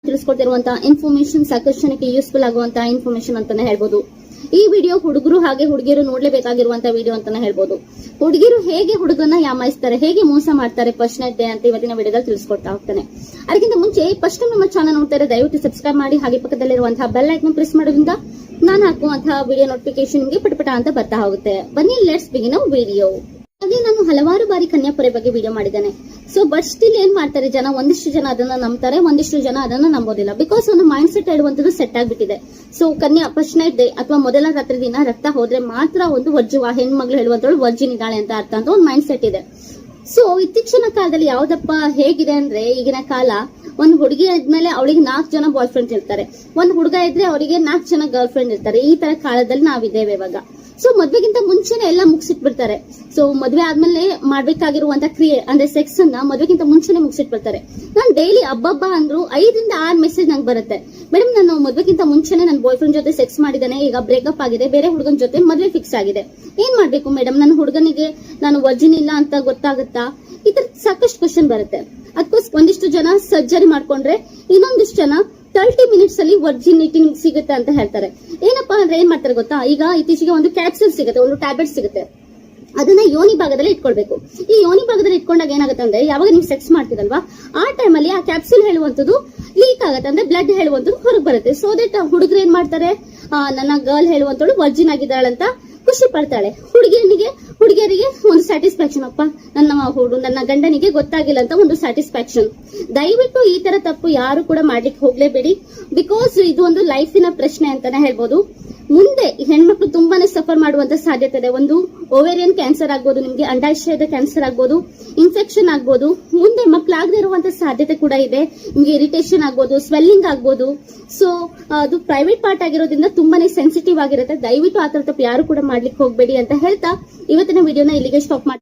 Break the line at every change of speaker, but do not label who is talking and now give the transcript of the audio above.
ತಿಳಿಸ್ಕೊಡ್ತಿರುವಂತಹ information ಸಾಕಷ್ಟು ಜನಕ್ಕೆ useful ಆಗುವಂತಹ ಇನ್ಫಾರ್ಮೇಶನ್ ಅಂತಾನೆ ಹೇಳ್ಬೋದು. ಈ ವಿಡಿಯೋ ಹುಡುಗರು ಹಾಗೆ ಹುಡುಗಿಯರು ನೋಡ್ಲೇಬೇಕಾಗಿರುವಂತಹ ವಿಡಿಯೋ ಅಂತಾನೆ ಹೇಳ್ಬೋದು. ಹುಡುಗಿರು ಹೇಗೆ ಹುಡುಗನ ಯಾಮಾಯಿಸ್ತಾರೆ, ಹೇಗೆ ಮೋಸ ಮಾಡ್ತಾರೆ ಫಸ್ಟ್ ನೈಟ್ ಡೇ ಅಂತ ಇವತ್ತಿನ ವಿಡಿಯೋದಲ್ಲಿ ತಿಳಿಸ್ಕೊಡ್ತಾ ಹೋಗ್ತಾನೆ. ಅದಕ್ಕಿಂತ ಮುಂಚೆ ಫಸ್ಟ್ ನಮ್ಮ ಚಾನಲ್ ನೋಡ್ತಾರೆ ದಯವಿಟ್ಟು ಸಬ್ಸ್ಕ್ರೈಬ್ ಮಾಡಿ, ಹಾಗೆ ಪಕ್ಕದಲ್ಲಿರುವಂತಹ ಬೆಲ್ ಐಕಾನ್ ಪ್ರೆಸ್ ಮಾಡೋದ್ರಿಂದ ನಾನು ಹಾಕುವಂತಹ ವಿಡಿಯೋ ನೋಟಿಫಿಕೇಶನ್ ಗೆ ಪಟಪಟ ಅಂತ ಬರ್ತಾ ಹೋಗುತ್ತೆ. ಬನ್ನಿ ಲೆಟ್ಸ್ ಬಿಗಿನ್ ಅವರ್ ವಿಡಿಯೋ. ಹಾಗೆ ನಾನು ಹಲವಾರು ಬಾರಿ ಕನ್ಯಾಪುರಿ ಬಗ್ಗೆ ವಿಡಿಯೋ ಮಾಡಿದ್ದೇನೆ. ಸೊ ಬಟ್ ಸ್ಟಿಲ್ ಏನ್ ಮಾಡ್ತಾರೆ ಜನ, ಒಂದಿಷ್ಟು ಜನ ಅದನ್ನ ನಂಬ್ತಾರೆ, ಒಂದಿಷ್ಟು ಜನ ಅದನ್ನ ನಂಬೋದಿಲ್ಲ. ಬಿಕಾಸ್ ಒಂದು ಮೈಂಡ್ ಸೆಟ್ ಹೇಳುವಂತದ್ದು ಸೆಟ್ ಆಗ್ಬಿಟ್ಟಿದೆ. ಸೊ ಕನ್ಯಾ ಫಸ್ಟ್ ನೈಟ್ ಡೇ ಅಥವಾ ಮೊದಲ ರಾತ್ರಿ ದಿನ ರಕ್ತ ಹೋದ್ರೆ ಮಾತ್ರ ಒಂದು ವರ್ಜುವ ಹೆಣ್ಮಗಳು ಹೇಳುವಂತಳು ವರ್ಜಿನ್ ಇದ್ದಾಳೆ ಅಂತ ಅರ್ಥ ಅಂತ ಒಂದು ಮೈಂಡ್ ಸೆಟ್ ಇದೆ. ಸೊ ಇತ್ತೀಚಿನ ಕಾಲದಲ್ಲಿ ಯಾವ್ದಪ್ಪ ಹೇಗಿದೆ ಅಂದ್ರೆ, ಈಗಿನ ಕಾಲ ಒಂದು ಹುಡುಗಿ ಆದ್ಮೇಲೆ ಅವಳಿಗೆ 4 ಜನ ಬಾಯ್ ಫ್ರೆಂಡ್ಸ್ ಇರ್ತಾರೆ, ಒಂದು ಹುಡುಗ ಇದ್ರೆ ಅವರಿಗೆ 4 ಜನ ಗರ್ಲ್ ಫ್ರೆಂಡ್ ಇರ್ತಾರೆ. ಈ ತರ ಕಾಲದಲ್ಲಿ ನಾವಿದ್ದೇವೆ ಇವಾಗ. ಸೊ ಮದ್ವೆಗಿಂತ ಮುಂಚೆನೆ ಎಲ್ಲ ಮುಗಿಸಿಟ್ಬಿಡ್ತಾರೆ. ಸೊ ಮದ್ವೆ ಆದ್ಮೇಲೆ ಮಾಡ್ಬೇಕಾಗಿರುವಂತ ಕ್ರಿಯೆ ಅಂದ್ರೆ ಸೆಕ್ಸ್ ಅನ್ನ ಮದ್ವೆಗಿಂತ ಮುಂಚೆನೆ ಮುಗಿಸಿಟ್ಬಿಡ್ತಾರೆ. ನಾನು ಡೈಲಿ ಹಬ್ಬ ಅಂದ್ರು 5 ರಿಂದ 6 ಮೆಸೇಜ್ ನಂಗೆ ಬರುತ್ತೆ. ಮೇಡಮ್ ನಾನು ಮದ್ವೆಗಿಂತ ಮುಂಚೆನೆ ನನ್ನ ಬಾಯ್ ಫ್ರೆಂಡ್ ಜೊತೆ ಸೆಕ್ಸ್ ಮಾಡಿದಾನೆ, ಈಗ ಬ್ರೇಕಪ್ ಆಗಿದೆ, ಬೇರೆ ಹುಡುಗನ ಜೊತೆ ಮದ್ವೆ ಫಿಕ್ಸ್ ಆಗಿದೆ, ಏನ್ ಮಾಡ್ಬೇಕು ಮೇಡಮ್, ನನ್ನ ಹುಡುಗನಿಗೆ ನಾನು ವರ್ಜಿನ್ ಇಲ್ಲ ಅಂತ ಗೊತ್ತಾಗುತ್ತಾ? ಈ ತರ ಸಾಕಷ್ಟು ಕ್ವಶನ್ ಬರುತ್ತೆ. ಅದಕ್ಕೋಸ್ಕರ ಒಂದಿಷ್ಟು ಜನ ಸರ್ಜರಿ ಮಾಡ್ಕೊಂಡ್ರೆ, ಇನ್ನೊಂದಿಷ್ಟು ಜನ 30 ಮಿನಿಟ್ಸ್ ಅಲ್ಲಿ ವರ್ಜಿನಿಟಿ ಸಿಗುತ್ತೆ ಅಂತ ಹೇಳ್ತಾರೆ. ಏನಪ್ಪಾ ಅಂದ್ರೆ ಏನ್ ಮಾಡ್ತಾರೆ ಗೊತ್ತಾ, ಈಗ ಇತ್ತೀಚೆಗೆ ಒಂದು ಕ್ಯಾಪ್ಸೂಲ್ ಸಿಗುತ್ತೆ, ಒಂದು ಟ್ಯಾಬ್ಲೆಟ್ ಸಿಗುತ್ತೆ, ಅದನ್ನ ಯೋನಿ ಭಾಗದಲ್ಲಿ ಇಟ್ಕೊಳ್ಬೇಕು. ಈ ಯೋನಿ ಭಾಗದಲ್ಲಿ ಇಟ್ಕೊಂಡಾಗ ಏನಾಗುತ್ತೆ ಅಂದ್ರೆ, ಯಾವಾಗ ನೀವು ಸೆಕ್ಸ್ ಮಾಡ್ತೀರಲ್ವಾ ಆ ಟೈಮಲ್ಲಿ ಆ ಕ್ಯಾಪ್ಸೂಲ್ ಹೇಳುವಂತದ್ದು ಲೀಕ್ ಆಗುತ್ತೆ, ಅಂದ್ರೆ ಬ್ಲಡ್ ಹೇಳುವಂತದ್ದು ಹೊರಗೆ ಬರುತ್ತೆ. ಸೊ ದಟ್ ಹುಡುಗರು ಏನ್ ಮಾಡ್ತಾರೆ, ನನ್ನ ಗರ್ಲ್ ಹೇಳುವಂತಳು ವರ್ಜಿನ್ ಆಗಿದ್ದಾಳಂತ ಖುಷಿ ಪಡ್ತಾಳೆ. ಹುಡುಗಿಯರಿಗೆ ಒಂದು ಸ್ಯಾಟಿಸ್ಫ್ಯಾಕ್ಷನ್, ಅಪ್ಪ ನನ್ನ ಗಂಡನಿಗೆ ಗೊತ್ತಾಗಿಲ್ಲ ಅಂತ ಒಂದು ಸ್ಯಾಟಿಸ್ಫ್ಯಾಕ್ಷನ್. ದಯವಿಟ್ಟು ಈ ತರ ತಪ್ಪು ಯಾರು ಕೂಡ ಮಾಡ್ಲಿಕ್ಕೆ ಹೋಗ್ಲೇಬೇಡಿ. ಬಿಕಾಸ್ ಇದು ಒಂದು ಲೈಫಿನ ಪ್ರಶ್ನೆ ಅಂತಾನೆ ಹೇಳ್ಬೋದು. ಮುಂದೆ ಹೆಣ್ಮಕ್ಳು ತುಂಬಾನೇ ಸಫರ್ ಮಾಡುವಂತ ಸಾಧ್ಯತೆ ಇದೆ. ಒಂದು ಓವೇರಿಯನ್ ಕ್ಯಾನ್ಸರ್ ಆಗ್ಬೋದು, ನಿಮ್ಗೆ ಅಂಡಾಶಯದ ಕ್ಯಾನ್ಸರ್ ಆಗ್ಬೋದು, ಇನ್ಫೆಕ್ಷನ್ ಆಗ್ಬೋದು, ಮುಂದೆ ಮಕ್ಕಳಾಗದೇ ಇರುವಂತ ಸಾಧ್ಯತೆ ಕೂಡ ಇದೆ. ನಿಮ್ಗೆ ಇರಿಟೇಷನ್ ಆಗ್ಬೋದು, ಸ್ವೆಲ್ಲಿಂಗ್ ಆಗ್ಬೋದು. ಸೊ ಅದು ಪ್ರೈವೇಟ್ ಪಾರ್ಟ್ ಆಗಿರೋದ್ರಿಂದ ತುಂಬಾನೇ ಸೆನ್ಸಿಟಿವ್ ಆಗಿರುತ್ತೆ. ದಯವಿಟ್ಟು ಆ ತರ ತಪ್ಪು ಯಾರು ಕೂಡ ಮಾಡ್ಲಿಕ್ಕೆ ಹೋಗ್ಬೇಡಿ ಅಂತ ಹೇಳ್ತಾ ಇವತ್ತಿನ ವಿಡಿಯೋನ ಇಲ್ಲಿಗೆ ಸ್ಟಾಪ್ ಮಾಡಿ